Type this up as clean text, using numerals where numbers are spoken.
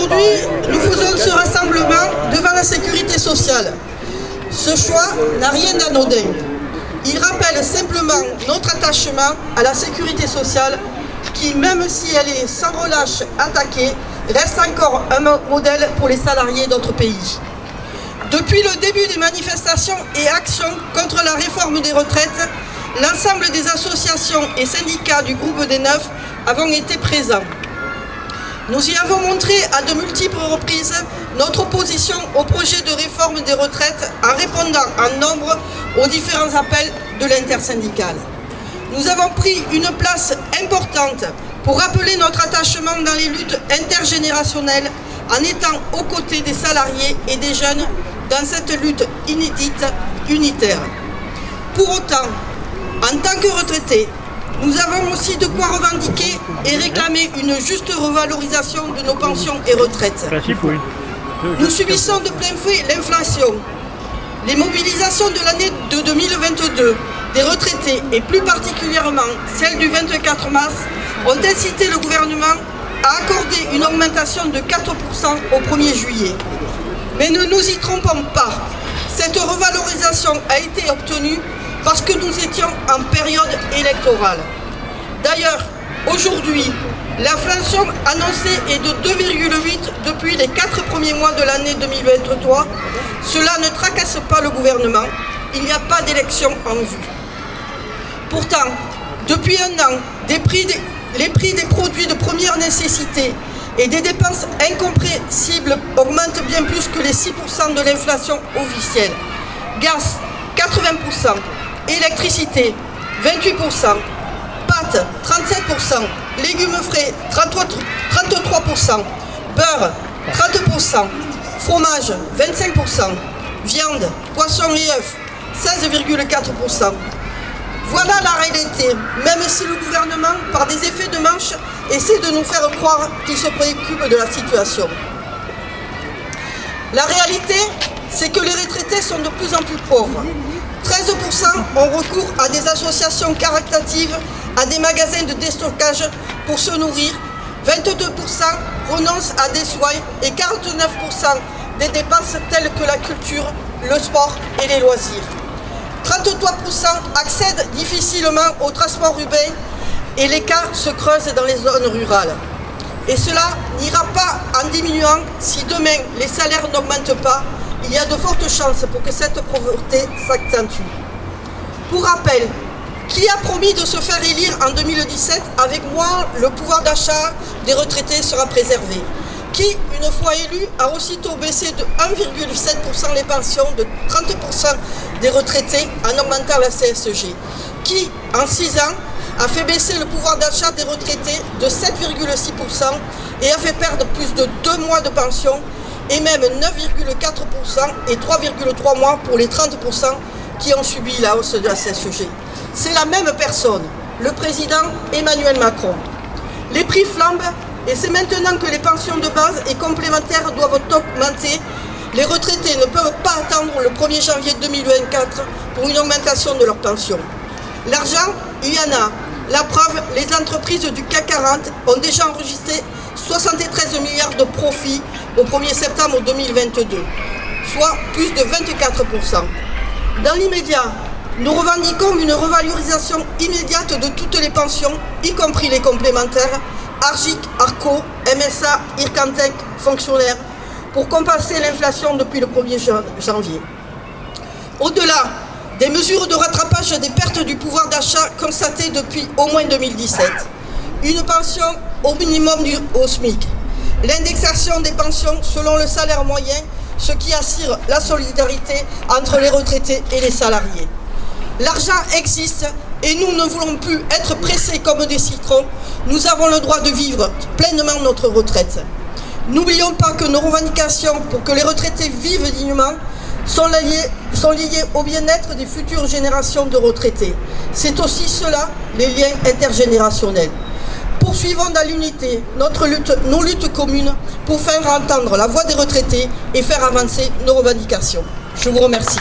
Aujourd'hui, nous faisons ce rassemblement devant la sécurité sociale. Ce choix n'a rien d'anodin. Il rappelle simplement notre attachement à la sécurité sociale qui, même si elle est sans relâche attaquée, reste encore un modèle pour les salariés d'autres pays. Depuis le début des manifestations et actions contre la réforme des retraites, l'ensemble des associations et syndicats du groupe des 9 avons été présents. Nous y avons montré à de multiples reprises notre opposition au projet de réforme des retraites en répondant en nombre aux différents appels de l'intersyndicale. Nous avons pris une place importante pour rappeler notre attachement dans les luttes intergénérationnelles en étant aux côtés des salariés et des jeunes dans cette lutte inédite, unitaire. Pour autant, en tant que retraités, nous avons aussi de quoi revendiquer et réclamer une juste revalorisation de nos pensions et retraites. Nous subissons de plein fouet l'inflation. Les mobilisations de l'année de 2022 des retraités, et plus particulièrement celle du 24 mars, ont incité le gouvernement à accorder une augmentation de 4% au 1er juillet. Mais ne nous y trompons pas, cette revalorisation a été obtenue parce que nous étions en période électorale. D'ailleurs, aujourd'hui, l'inflation annoncée est de 2,8 depuis les 4 premiers mois de l'année 2023. Cela ne tracasse pas le gouvernement, il n'y a pas d'élection en vue. Pourtant, depuis un an, les prix des produits de première nécessité et des dépenses incompressibles augmentent bien plus que les 6% de l'inflation officielle. Gaz, 80%. Électricité, 28%, pâtes, 37%, légumes frais, 33%, beurre, 30%, fromage, 25%, viande, poisson et œufs, 16,4%. Voilà la réalité, même si le gouvernement, par des effets de manche, essaie de nous faire croire qu'il se préoccupe de la situation. La réalité, c'est que les retraités sont de plus en plus pauvres. 13% ont recours à des associations caritatives, à des magasins de déstockage pour se nourrir, 22% renoncent à des soins et 49% des dépenses telles que la culture, le sport et les loisirs. 33% accèdent difficilement au transport urbain et l'écart se creuse dans les zones rurales. Et cela n'ira pas en diminuant si demain les salaires n'augmentent pas. Il y a de fortes chances pour que cette pauvreté s'accentue. Pour rappel, qui a promis de se faire élire en 2017 avec moi, le pouvoir d'achat des retraités sera préservé? Qui, une fois élu, a aussitôt baissé de 1,7% les pensions de 30% des retraités en augmentant la CSG? Qui, en 6 ans, a fait baisser le pouvoir d'achat des retraités de 7,6% et a fait perdre plus de 2 mois de pension et même 9,4% et 3,3 mois pour les 30% qui ont subi la hausse de la CSG. C'est la même personne, le président Emmanuel Macron. Les prix flambent et c'est maintenant que les pensions de base et complémentaires doivent augmenter. Les retraités ne peuvent pas attendre le 1er janvier 2024 pour une augmentation de leur pension. L'argent, il y en a. La preuve, les entreprises du CAC 40 ont déjà enregistré 73 milliards de profits au 1er septembre 2022, soit plus de 24%. Dans l'immédiat, nous revendiquons une revalorisation immédiate de toutes les pensions, y compris les complémentaires, Argic, Arco, MSA, Ircantec, fonctionnaires, pour compenser l'inflation depuis le 1er janvier. Au-delà des mesures de rattrapage des pertes du pouvoir d'achat constatées depuis au moins 2017, une pension au minimum au SMIC, l'indexation des pensions selon le salaire moyen, ce qui assure la solidarité entre les retraités et les salariés. L'argent existe et nous ne voulons plus être pressés comme des citrons. Nous avons le droit de vivre pleinement notre retraite. N'oublions pas que nos revendications pour que les retraités vivent dignement sont liées au bien-être des futures générations de retraités. C'est aussi cela, les liens intergénérationnels. Poursuivons dans l'unité nos luttes communes pour faire entendre la voix des retraités et faire avancer nos revendications. Je vous remercie.